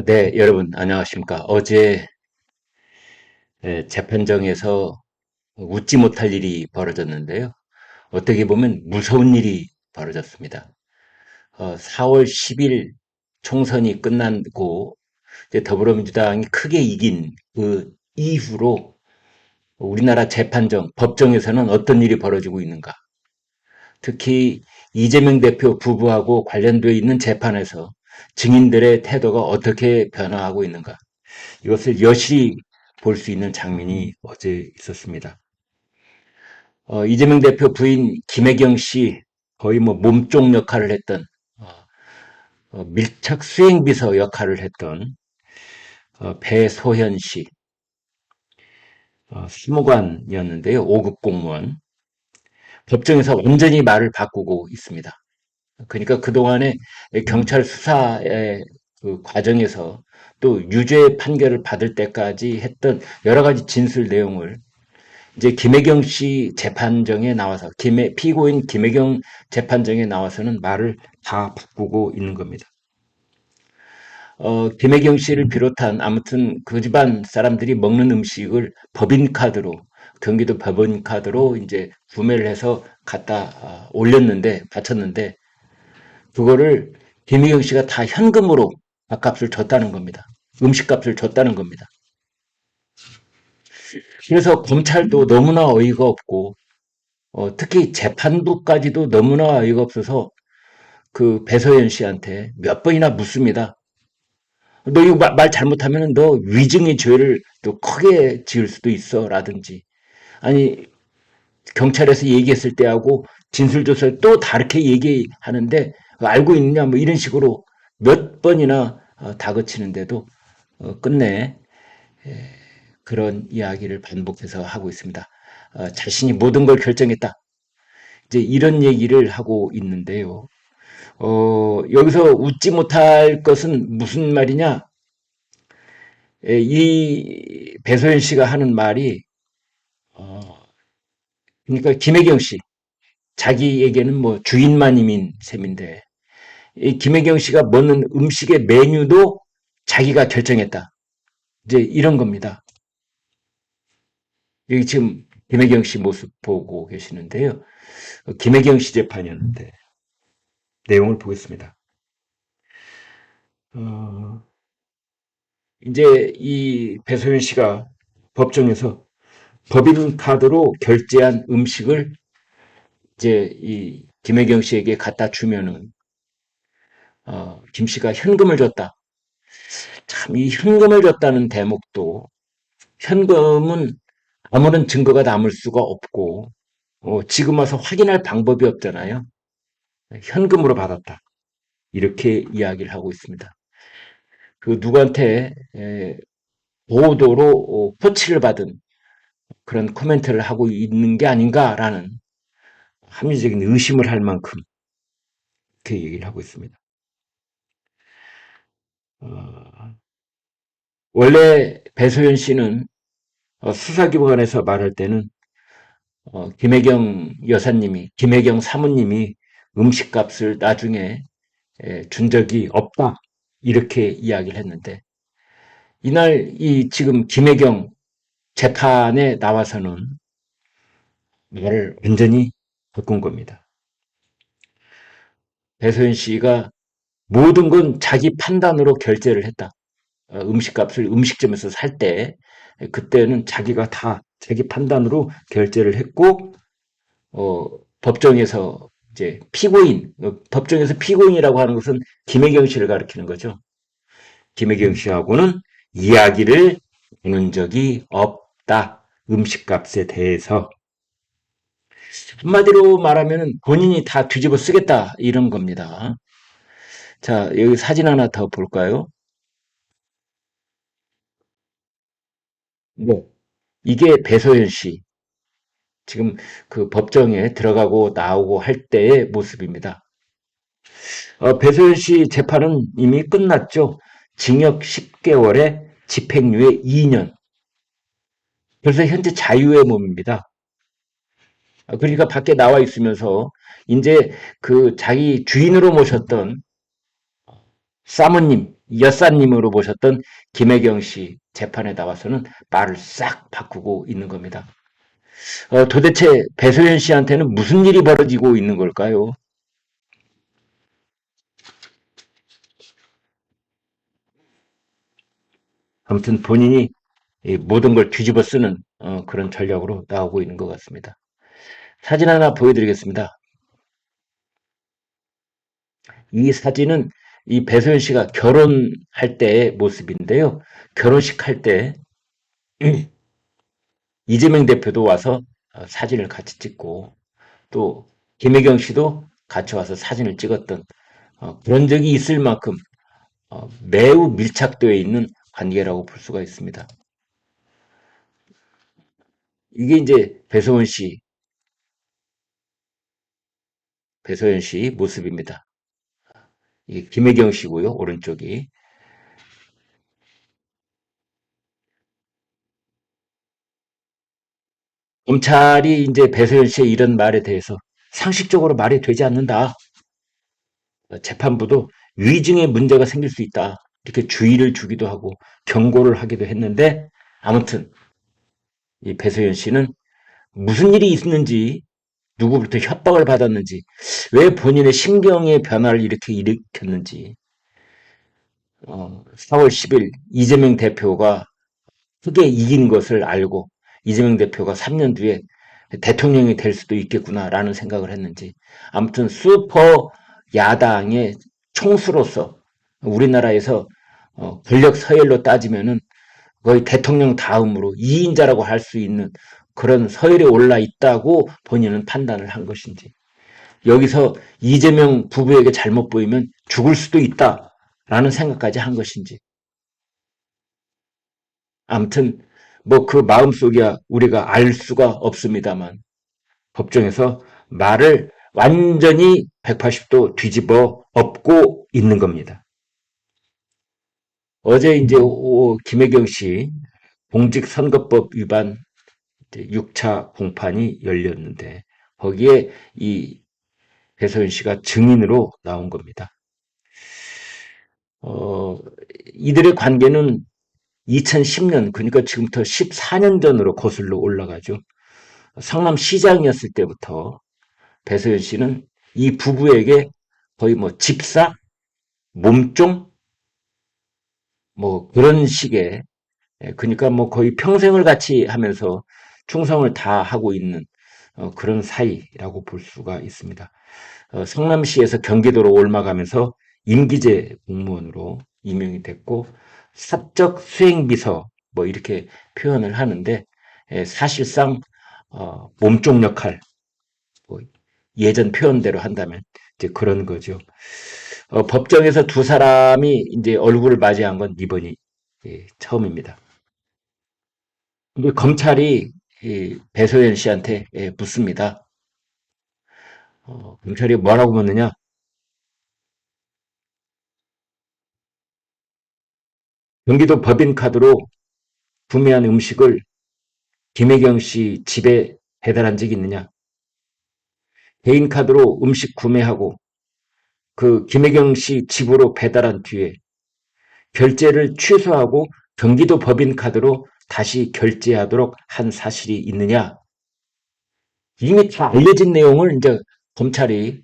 네, 여러분, 안녕하십니까. 어제 재판정에서 웃지 못할 일이 벌어졌는데요. 어떻게 보면 무서운 일이 벌어졌습니다. 4월 10일 총선이 끝나고 이제 더불어민주당이 크게 이긴 그 이후로 우리나라 재판정, 법정에서는 어떤 일이 벌어지고 있는가. 특히 이재명 대표 부부하고 관련되어 있는 재판에서 증인들의 태도가 어떻게 변화하고 있는가. 이것을 여실히 볼 수 있는 장면이 어제 있었습니다. 이재명 대표 부인 김혜경 씨 거의 뭐 몸종 역할을 했던 밀착 수행비서 역할을 했던 배소현 씨 사무관이었는데요. 5급 공무원. 법정에서 완전히 말을 바꾸고 있습니다. 그러니까 그동안에 경찰 수사의 그 과정에서 또 유죄 판결을 받을 때까지 했던 여러 가지 진술 내용을 이제 김혜경 씨 재판정에 나와서 피고인 김혜경 재판정에 나와서는 말을 다 바꾸고 있는 겁니다. 김혜경 씨를 비롯한 아무튼 그 집안 사람들이 먹는 음식을 법인카드로 경기도 법인카드로 이제 구매를 해서 갖다 올렸는데 바쳤는데 그거를 김혜경 씨가 다 현금으로 밥값을 줬다는 겁니다. 음식값을 줬다는 겁니다. 그래서 검찰도 너무나 어이가 없고 특히 재판부까지도 너무나 어이가 없어서 그 배서연 씨한테 몇 번이나 묻습니다. 너 이거 말 잘못하면 너 위증의 죄를 또 크게 지을 수도 있어 라든지 아니 경찰에서 얘기했을 때하고 진술조서에 또 다르게 얘기하는데 알고 있느냐 뭐 이런 식으로 몇 번이나 다그치는데도 끝내 그런 이야기를 반복해서 하고 있습니다. 자신이 모든 걸 결정했다. 이제 이런 얘기를 하고 있는데요. 여기서 웃지 못할 것은 무슨 말이냐? 이 배소연 씨가 하는 말이, 그러니까 김혜경 씨, 자기에게는 뭐 주인마님인 셈인데, 이 김혜경 씨가 먹는 음식의 메뉴도 자기가 결정했다. 이제 이런 겁니다. 여기 지금 김혜경 씨 모습 보고 계시는데요. 김혜경 씨 재판이었는데, 내용을 보겠습니다. 어, 이제 이 배소연 씨가 법정에서 법인카드로 결제한 음식을 이제 이 김혜경 씨에게 갖다 주면은 김 씨가 현금을 줬다. 참 이 현금을 줬다는 대목도 현금은 아무런 증거가 남을 수가 없고 지금 와서 확인할 방법이 없잖아요. 현금으로 받았다. 이렇게 이야기를 하고 있습니다. 그 누구한테 보도로 포치를 받은 그런 코멘트를 하고 있는 게 아닌가라는 합리적인 의심을 할 만큼 그렇게 얘기를 하고 있습니다. 어, 원래 배소연 씨는 수사기관에서 말할 때는 김혜경 여사님이, 김혜경 사모님이 음식값을 나중에 준 적이 없다. 이렇게 이야기를 했는데 이날 이 지금 김혜경 재판에 나와서는 말을 완전히 바꾼 겁니다. 배소연 씨가 모든 건 자기 판단으로 결제를 했다. 음식값을 음식점에서 살 때 그때는 자기가 다 자기 판단으로 결제를 했고 어, 법정에서 이제 피고인 법정에서 피고인이라고 하는 것은 김혜경 씨를 가리키는 거죠. 김혜경 씨하고는 이야기를 나눈 적이 없다. 음식값에 대해서 한마디로 말하면 본인이 다 뒤집어 쓰겠다 이런 겁니다. 자 여기 사진 하나 더 볼까요? 네. 이게 배소연 씨 지금 그 법정에 들어가고 나오고 할 때의 모습입니다. 배소연 씨 재판은 이미 끝났죠. 징역 10개월에 집행유예 2년. 그래서 현재 자유의 몸입니다. 그러니까 밖에 나와 있으면서 이제 그 자기 주인으로 모셨던 사모님, 여사님으로 보셨던 김혜경 씨 재판에 나와서는 말을 싹 바꾸고 있는 겁니다. 도대체 배소연 씨한테는 무슨 일이 벌어지고 있는 걸까요? 아무튼 본인이 모든 걸 뒤집어 쓰는 그런 전략으로 나오고 있는 것 같습니다. 사진 하나 보여드리겠습니다. 이 사진은 이 배소연 씨가 결혼할 때의 모습인데요. 결혼식 할 때 이재명 대표도 와서 사진을 같이 찍고 또 김혜경 씨도 같이 와서 사진을 찍었던 그런 적이 있을 만큼 매우 밀착되어 있는 관계라고 볼 수가 있습니다. 이게 이제 배소연 씨 모습입니다. 이게 김혜경 씨고요, 오른쪽이. 검찰이 이제 배소연 씨의 이런 말에 대해서 상식적으로 말이 되지 않는다. 재판부도 위증에 문제가 생길 수 있다. 이렇게 주의를 주기도 하고 경고를 하기도 했는데 아무튼 이 배소연 씨는 무슨 일이 있는지 누구부터 협박을 받았는지 왜 본인의 심경의 변화를 이렇게 일으켰는지 4월 10일 이재명 대표가 크게 이긴 것을 알고 이재명 대표가 3년 뒤에 대통령이 될 수도 있겠구나라는 생각을 했는지 아무튼 슈퍼 야당의 총수로서 우리나라에서 권력 서열로 따지면은 거의 대통령 다음으로 2인자라고 할 수 있는 그런 서열에 올라 있다고 본인은 판단을 한 것인지 여기서 이재명 부부에게 잘못 보이면 죽을 수도 있다라는 생각까지 한 것인지 아무튼 뭐 그 마음속이야 우리가 알 수가 없습니다만 법정에서 말을 완전히 180도 뒤집어 엎고 있는 겁니다. 어제 이제 김혜경 씨 공직선거법 위반 6차 공판이 열렸는데 거기에 이 배소연 씨가 증인으로 나온 겁니다. 어, 이들의 관계는 2010년 그러니까 지금부터 14년 전으로 거슬러 올라가죠. 성남시장이었을 때부터 배소연 씨는 이 부부에게 거의 뭐 집사, 몸종 뭐 그런 식의 그러니까 뭐 거의 평생을 같이 하면서 충성을 다 하고 있는 그런 사이라고 볼 수가 있습니다. 성남시에서 경기도로 옮아가면서 임기제 공무원으로 임명이 됐고 사적 수행비서 뭐 이렇게 표현을 하는데 사실상 몸종 역할 뭐 예전 표현대로 한다면 이제 그런 거죠. 법정에서 두 사람이 이제 얼굴을 맞이한 건 이번이 처음입니다. 근데 검찰이 이 배소연 씨한테 묻습니다. 검찰이 뭐라고 묻느냐? 경기도 법인카드로 구매한 음식을 김혜경 씨 집에 배달한 적이 있느냐? 개인카드로 음식 구매하고 그 김혜경 씨 집으로 배달한 뒤에 결제를 취소하고 경기도 법인카드로 다시 결제하도록 한 사실이 있느냐? 이미 다 알려진 내용을 이제 검찰이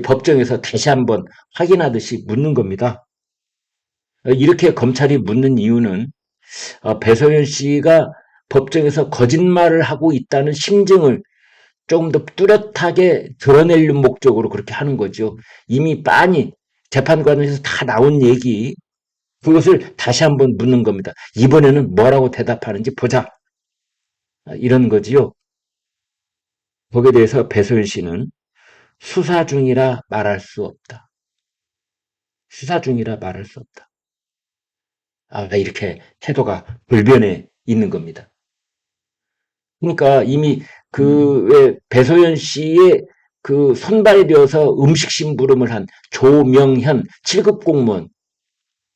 법정에서 다시 한번 확인하듯이 묻는 겁니다. 이렇게 검찰이 묻는 이유는 배소연 씨가 법정에서 거짓말을 하고 있다는 심증을 조금 더 뚜렷하게 드러내려는 목적으로 그렇게 하는 거죠. 이미 빤히 재판관에서 다 나온 얘기, 그것을 다시 한번 묻는 겁니다. 이번에는 뭐라고 대답하는지 보자. 이런 거지요. 거기에 대해서 배소연 씨는 수사 중이라 말할 수 없다. 수사 중이라 말할 수 없다. 이렇게 태도가 불변해 있는 겁니다. 그러니까 이미 왜 배소연 씨의 그 손발되어서 음식 심부름을 한 조명현 7급 공무원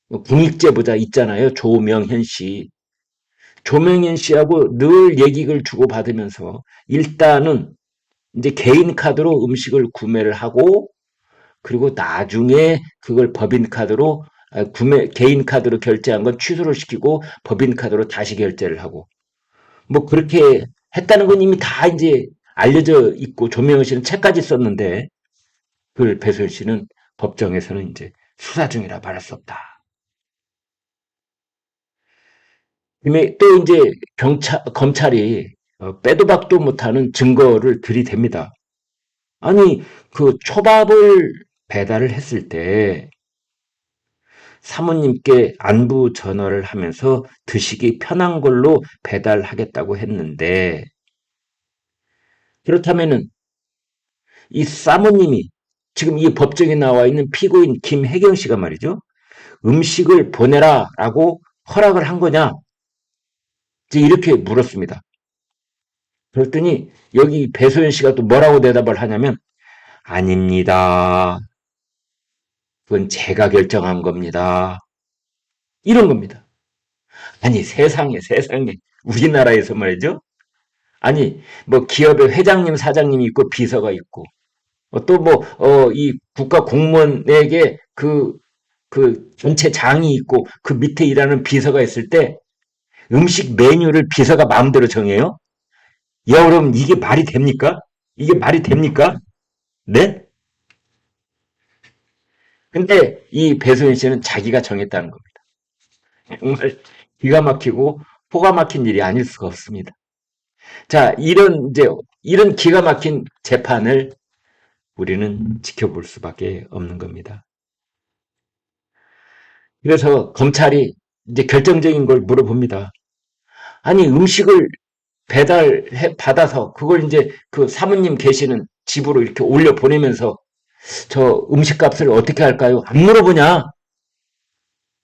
국익제보자 있잖아요. 조명현 씨. 조명현 씨하고 늘 얘기를 주고받으면서 일단은 이제 개인 카드로 음식을 구매를 하고 그리고 나중에 그걸 법인 카드로 개인 카드로 결제한 건 취소를 시키고 법인 카드로 다시 결제를 하고 뭐 그렇게 했다는 건 이미 다 이제 알려져 있고 조명은 씨는 책까지 썼는데 그걸 배소연 씨는 법정에서는 이제 수사 중이라 말할 수 없다. 또 이제 검찰이 빼도 박도 못하는 증거를 들이댑니다. 아니 그 초밥을 배달을 했을 때 사모님께 안부 전화를 하면서 드시기 편한 걸로 배달하겠다고 했는데 그렇다면은 이 사모님이 지금 이 법정에 나와 있는 피고인 김혜경 씨가 말이죠. 음식을 보내라라고 허락을 한 거냐? 이제 이렇게 물었습니다. 그랬더니 여기 배소연 씨가 또 뭐라고 대답을 하냐면 아닙니다. 그건 제가 결정한 겁니다. 이런 겁니다. 아니 세상에 우리나라에서 말이죠. 아니 뭐 기업의 회장님 사장님이 있고 비서가 있고 또 뭐 이 국가 공무원에게 그 전체 장이 있고 그 밑에 일하는 비서가 있을 때 음식 메뉴를 비서가 마음대로 정해요? 여러분 이게 말이 됩니까? 이게 말이 됩니까? 네? 근데 이 배소연 씨는 자기가 정했다는 겁니다. 정말 기가 막히고 포가 막힌 일이 아닐 수가 없습니다. 자, 이런 기가 막힌 재판을 우리는 지켜볼 수밖에 없는 겁니다. 그래서 검찰이 이제 결정적인 걸 물어봅니다. 아니, 음식을 배달해 받아서 그걸 이제 그 사모님 계시는 집으로 이렇게 올려 보내면서 저 음식값을 어떻게 할까요? 안 물어보냐?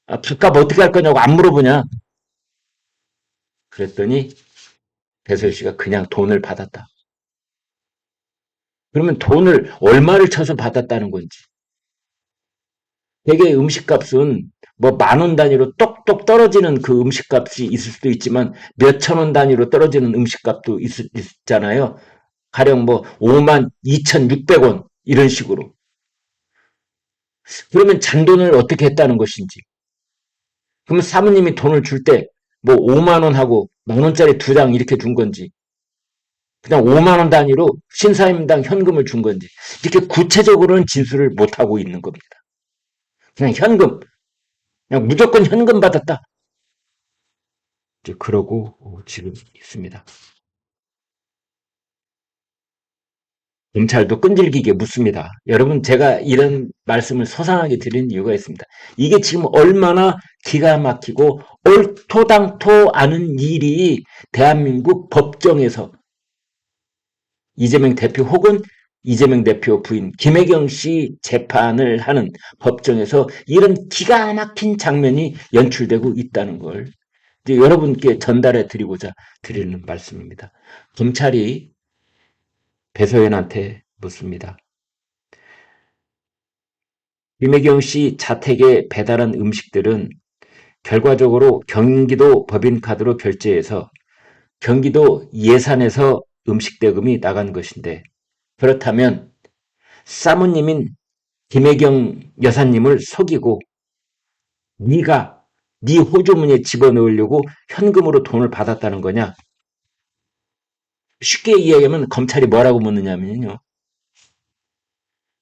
밥값 어떻게 할 거냐고 안 물어보냐? 그랬더니 배설 씨가 그냥 돈을 받았다. 그러면 돈을 얼마를 쳐서 받았다는 건지. 되게 음식값은 뭐 만 원 단위로 똑똑 떨어지는 그 음식값이 있을 수도 있지만 몇 천 원 단위로 떨어지는 음식값도 있잖아요. 가령 뭐 5만 2,600원 이런 식으로. 그러면 잔돈을 어떻게 했다는 것인지. 그러면 사모님이 돈을 줄 때 뭐 5만 원하고 만 원짜리 두 장 이렇게 준 건지 그냥 5만 원 단위로 신사임당 현금을 준 건지 이렇게 구체적으로는 진술을 못하고 있는 겁니다. 그냥 현금, 그냥 무조건 현금 받았다. 이제 그러고 지금 있습니다. 검찰도 끈질기게 묻습니다. 여러분 제가 이런 말씀을 소상하게 드리는 이유가 있습니다. 이게 지금 얼마나 기가 막히고 얼토당토 않은 일이 대한민국 법정에서 이재명 대표 혹은 이재명 대표 부인 김혜경 씨 재판을 하는 법정에서 이런 기가 막힌 장면이 연출되고 있다는 걸 이제 여러분께 전달해 드리고자 드리는 말씀입니다. 검찰이 배소연한테 묻습니다. 김혜경 씨 자택에 배달한 음식들은 결과적으로 경기도 법인카드로 결제해서 경기도 예산에서 음식 대금이 나간 것인데 그렇다면 사모님인 김혜경 여사님을 속이고 네가 네 호주머니에 집어넣으려고 현금으로 돈을 받았다는 거냐? 쉽게 이야기하면 검찰이 뭐라고 묻느냐면요.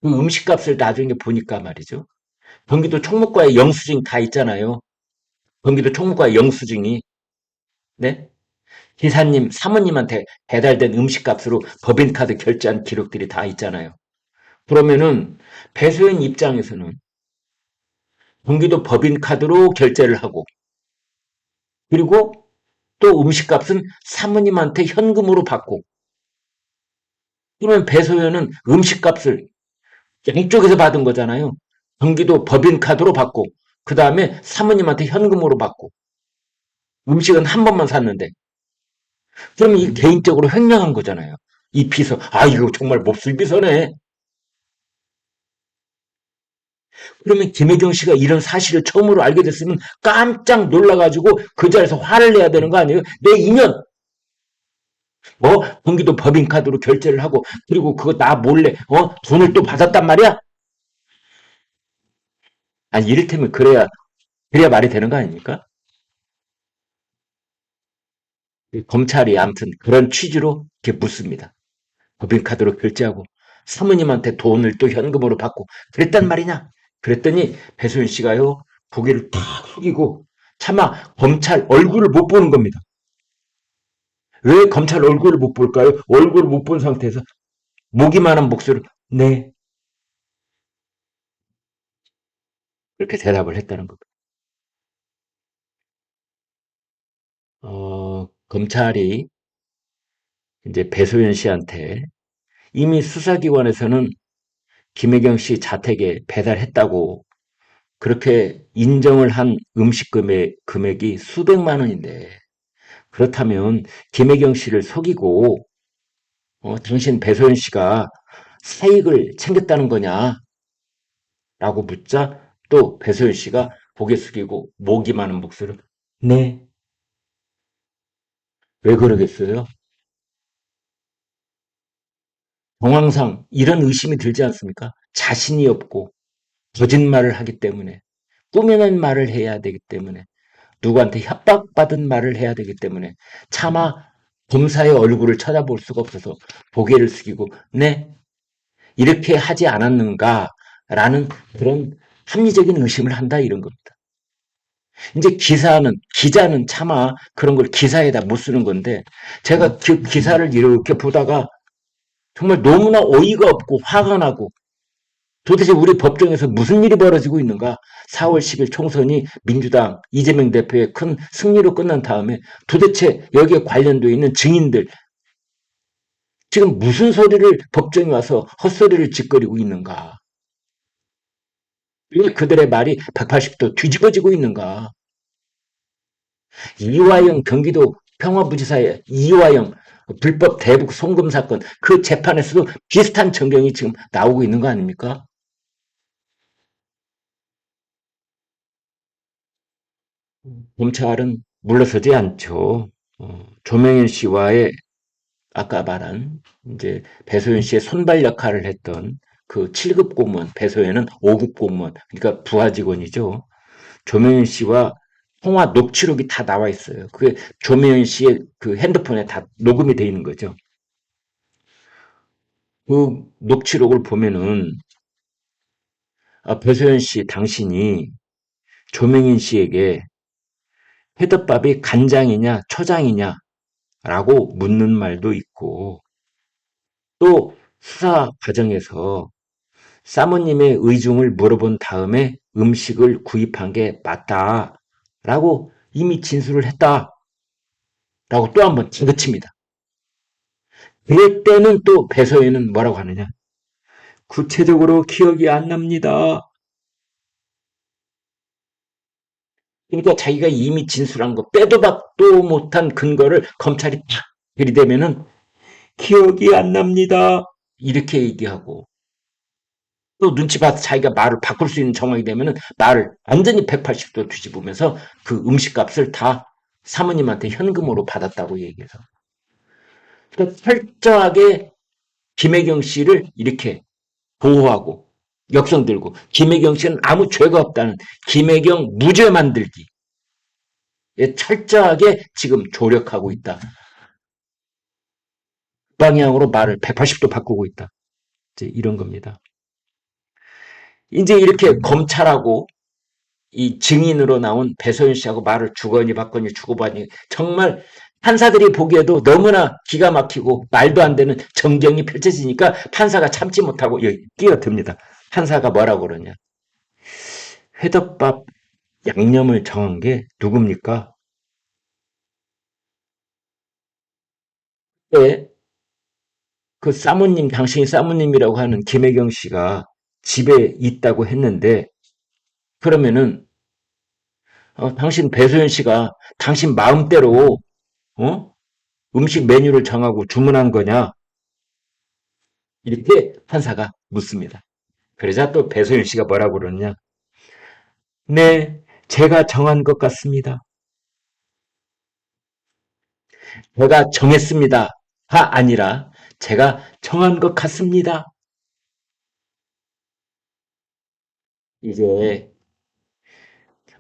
그 음식값을 나중에 보니까 말이죠. 경기도 총무과에 영수증 다 있잖아요. 경기도 총무과에 영수증이 네? 기사님, 사모님한테 배달된 음식값으로 법인카드 결제한 기록들이 다 있잖아요. 그러면은 배소연 입장에서는 경기도 법인카드로 결제를 하고 그리고 또 음식값은 사모님한테 현금으로 받고 그러면 배소연은 음식값을 양쪽에서 받은 거잖아요. 경기도 법인카드로 받고 그 다음에 사모님한테 현금으로 받고 음식은 한 번만 샀는데 그러면 이 개인적으로 횡령한 거잖아요. 이 비서 이거 정말 몹쓸 비서네. 그러면 김혜경 씨가 이런 사실을 처음으로 알게 됐으면 깜짝 놀라가지고 그 자리에서 화를 내야 되는 거 아니에요? 내 인연 경기도 법인카드로 결제를 하고 그리고 그거 나 몰래 돈을 또 받았단 말이야? 아니, 이를테면 그래야 말이 되는 거 아닙니까? 검찰이 아무튼 그런 취지로 이렇게 묻습니다. 법인카드로 결제하고 사모님한테 돈을 또 현금으로 받고 그랬단 말이냐? 그랬더니 배소연 씨가요, 고개를 탁 숙이고 차마 검찰 얼굴을 못 보는 겁니다. 왜 검찰 얼굴을 못 볼까요? 얼굴을 못 본 상태에서 목이만한 목소리로 네, 그렇게 대답을 했다는 겁니다. 검찰이 이제 배소연 씨한테 이미 수사기관에서는 김혜경 씨 자택에 배달했다고 그렇게 인정을 한 금액이 수백만 원인데 그렇다면 김혜경 씨를 속이고 당신 배소연 씨가 사익을 챙겼다는 거냐라고 묻자 또 배소연 씨가 고개 숙이고 목이 마는 목소리로 네, 왜 그러겠어요? 정황상 이런 의심이 들지 않습니까? 자신이 없고 거짓말을 하기 때문에 꾸며낸 말을 해야 되기 때문에 누구한테 협박받은 말을 해야 되기 때문에 차마 검사의 얼굴을 쳐다볼 수가 없어서 고개를 숙이고 네, 이렇게 하지 않았는가라는 그런 합리적인 의심을 한다 이런 겁니다. 이제 기자는 차마 그런 걸 기사에다 못 쓰는 건데 제가 그 기사를 이렇게 보다가 정말 너무나 어이가 없고 화가 나고 도대체 우리 법정에서 무슨 일이 벌어지고 있는가? 4월 10일 총선이 민주당 이재명 대표의 큰 승리로 끝난 다음에 도대체 여기에 관련되어 있는 증인들 지금 무슨 소리를 법정에 와서 헛소리를 짓거리고 있는가? 왜 그들의 말이 180도 뒤집어지고 있는가? 이화영 경기도 평화부지사의 이화영 불법 대북 송금 사건 그 재판에서도 비슷한 전경이 지금 나오고 있는 거 아닙니까? 검찰은 물러서지 않죠. 조명현 씨와의 아까 말한 이제 배소연 씨의 손발 역할을 했던 그 7급 공무원, 배소연은 5급 공무원, 그러니까 부하 직원이죠. 조명현 씨와 통화 녹취록이 다 나와 있어요. 그게 조명현 씨의 그 핸드폰에 다 녹음이 돼 있는 거죠. 그 녹취록을 보면은 배소연 씨 당신이 조명현 씨에게 회덮밥이 간장이냐 초장이냐라고 묻는 말도 있고 또 수사 과정에서 사모님의 의중을 물어본 다음에 음식을 구입한 게 맞다라고 이미 진술을 했다라고 또 한번 다그칩니다. 그럴 때는 또 배서연은 뭐라고 하느냐? 구체적으로 기억이 안 납니다. 그러니까 자기가 이미 진술한 거 빼도 박도 못한 근거를 검찰이 탁 들이대면은 기억이 안 납니다. 이렇게 얘기하고 또 눈치 봐서 자기가 말을 바꿀 수 있는 정황이 되면은 말을 완전히 180도 뒤집으면서 그 음식값을 다 사모님한테 현금으로 받았다고 얘기해서 그러니까 철저하게 김혜경 씨를 이렇게 보호하고 역성 들고 김혜경 씨는 아무 죄가 없다는 김혜경 무죄 만들기에 철저하게 지금 조력하고 있다. 방향으로 말을 180도 바꾸고 있다. 이제 이런 겁니다. 이제 이렇게 검찰하고 이 증인으로 나온 배소연 씨하고 말을 주거니 받거니 주고받니 정말 판사들이 보기에도 너무나 기가 막히고 말도 안 되는 정경이 펼쳐지니까 판사가 참지 못하고 여기 끼어듭니다. 판사가 뭐라고 그러냐. 회덮밥 양념을 정한 게 누굽니까? 네, 그 사모님, 당신이 사모님이라고 하는 김혜경 씨가 집에 있다고 했는데 그러면은 당신 배소연 씨가 당신 마음대로 어? 음식 메뉴를 정하고 주문한 거냐? 이렇게 판사가 묻습니다. 그러자 또 배소연 씨가 뭐라고 그러느냐? 네, 제가 정한 것 같습니다. 제가 정했습니다. 가 아니라 제가 정한 것 같습니다. 이제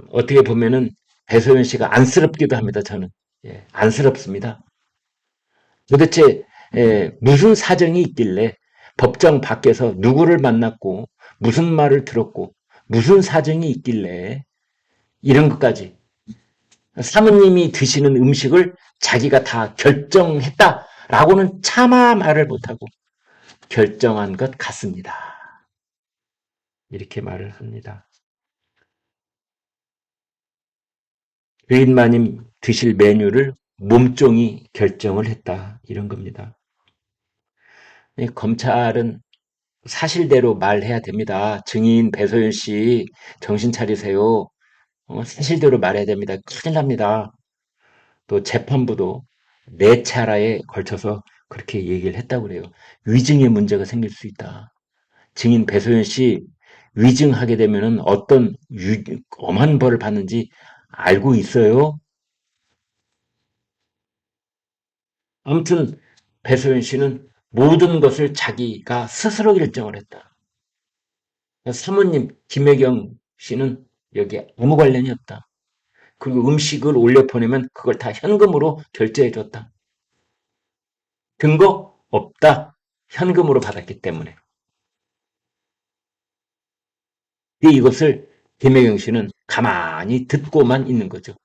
어떻게 보면은 배소연 씨가 안쓰럽기도 합니다. 저는 예, 안쓰럽습니다. 도대체 무슨 사정이 있길래 법정 밖에서 누구를 만났고 무슨 말을 들었고 무슨 사정이 있길래 이런 것까지 사모님이 드시는 음식을 자기가 다 결정했다라고는 차마 말을 못하고 결정한 것 같습니다. 이렇게 말을 합니다. 주인마님 드실 메뉴를 몸종이 결정을 했다. 이런 겁니다. 검찰은 사실대로 말해야 됩니다. 증인 배소연 씨 정신 차리세요. 사실대로 말해야 됩니다. 큰일 납니다. 또 재판부도 네 차례에 걸쳐서 그렇게 얘기를 했다고 그래요. 위증의 문제가 생길 수 있다. 증인 배소연 씨 위증하게 되면은 어떤 엄한 벌을 받는지 알고 있어요? 아무튼 배소연 씨는 모든 것을 자기가 스스로 결정을 했다. 사모님 김혜경 씨는 여기에 아무 관련이 없다. 그리고 음식을 올려 보내면 그걸 다 현금으로 결제해 줬다. 근거 없다. 현금으로 받았기 때문에. 이것을 김혜경 씨는 가만히 듣고만 있는 거죠.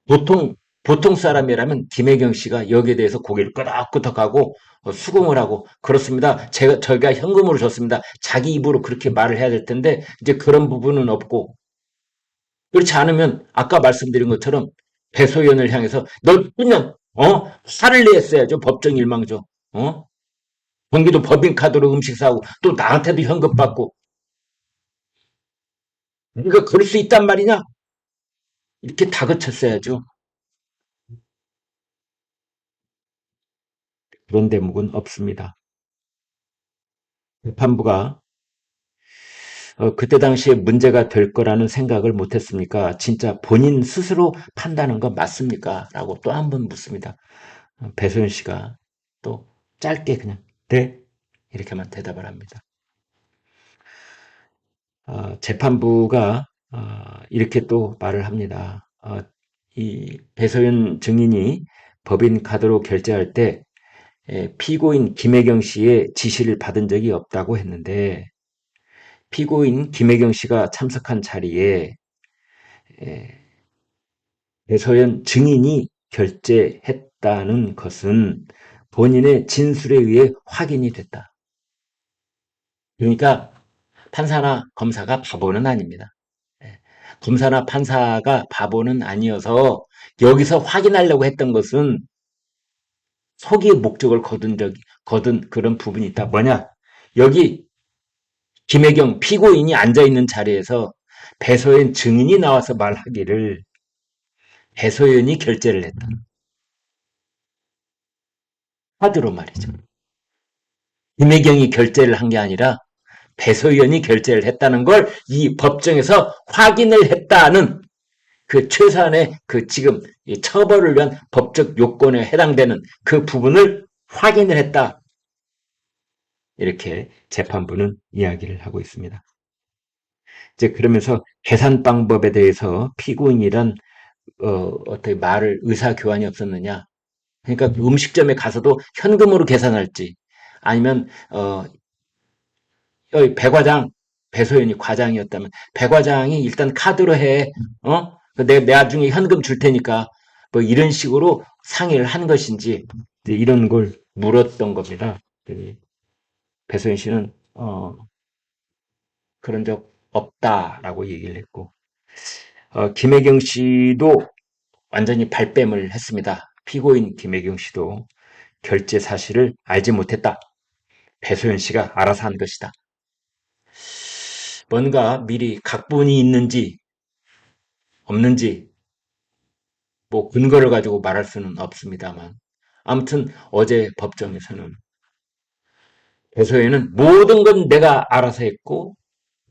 보통 보통 사람이라면 김혜경 씨가 여기에 대해서 고개를 끄덕끄덕하고 수긍을 하고 그렇습니다. 저희가 현금으로 줬습니다. 자기 입으로 그렇게 말을 해야 될 텐데 이제 그런 부분은 없고 그렇지 않으면 아까 말씀드린 것처럼 배소연을 향해서 너 그냥 화를 냈어야죠. 법정 일망조. 경기도 법인카드로 음식 사고 또 나한테도 현금 받고 네가 그럴 수 있단 말이냐? 이렇게 다그쳤어야죠. 그런 대목은 없습니다. 재판부가 그때 당시에 문제가 될 거라는 생각을 못했습니까? 진짜 본인 스스로 판단한 건 맞습니까? 라고 또 한 번 묻습니다. 배소연 씨가 또 짧게 그냥 네 이렇게만 대답을 합니다. 재판부가 이렇게 또 말을 합니다. 이 배소연 증인이 법인 카드로 결제할 때 피고인 김혜경 씨의 지시를 받은 적이 없다고 했는데 피고인 김혜경 씨가 참석한 자리에 배소연 증인이 결제했다는 것은 본인의 진술에 의해 확인이 됐다. 그러니까 판사나 검사가 바보는 아닙니다. 예. 검사나 판사가 바보는 아니어서 여기서 확인하려고 했던 것은 속이의 목적을 거둔 그런 부분이 있다. 뭐냐? 여기 김혜경 피고인이 앉아있는 자리에서 배소연 증인이 나와서 말하기를 배소연이 결제를 했다. 하드로 말이죠. 김혜경이 결제를 한 게 아니라 배소연이 결제를 했다는 걸 이 법정에서 확인을 했다는 그 최소한의 그 지금 처벌을 위한 법적 요건에 해당되는 그 부분을 확인을 했다. 이렇게 재판부는 이야기를 하고 있습니다. 이제 그러면서 계산 방법에 대해서 피고인이란 어떻게 말을 의사 교환이 없었느냐? 그러니까 음식점에 가서도 현금으로 계산할지 아니면 여기 배과장 배소연이 과장이었다면 배과장이 일단 카드로 해. 내 나중에 현금 줄 테니까 뭐 이런 식으로 상의를 한 것인지 이런 걸 물었던 겁니다. 배소연 씨는 그런 적 없다라고 얘기를 했고 김혜경 씨도 완전히 발뺌을 했습니다. 피고인 김혜경 씨도 결제 사실을 알지 못했다. 배소연 씨가 알아서 한 것이다. 뭔가 미리 각본이 있는지 없는지 뭐 근거를 가지고 말할 수는 없습니다만 아무튼 어제 법정에서는 배소연은 모든 건 내가 알아서 했고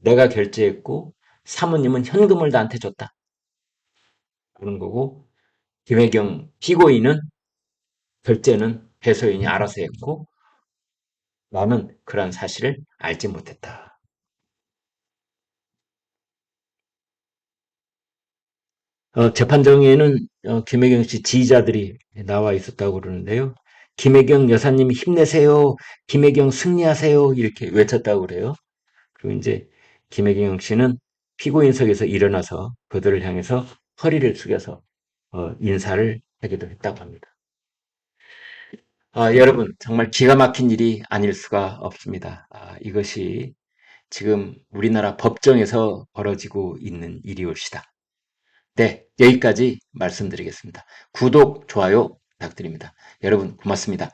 내가 결제했고 사모님은 현금을 나한테 줬다. 그런 거고 김혜경 피고인은 결제는 배소연이 알아서 했고 나는 그러한 사실을 알지 못했다. 재판정에는 김혜경 씨 지휘자들이 나와 있었다고 그러는데요. 김혜경 여사님 힘내세요. 김혜경 승리하세요. 이렇게 외쳤다고 그래요. 그리고 이제 김혜경 씨는 피고인석에서 일어나서 그들을 향해서 허리를 숙여서 인사를 하기도 했다고 합니다. 여러분 정말 기가 막힌 일이 아닐 수가 없습니다. 이것이 지금 우리나라 법정에서 벌어지고 있는 일이올시다. 네, 여기까지 말씀드리겠습니다. 구독, 좋아요 부탁드립니다. 여러분 고맙습니다.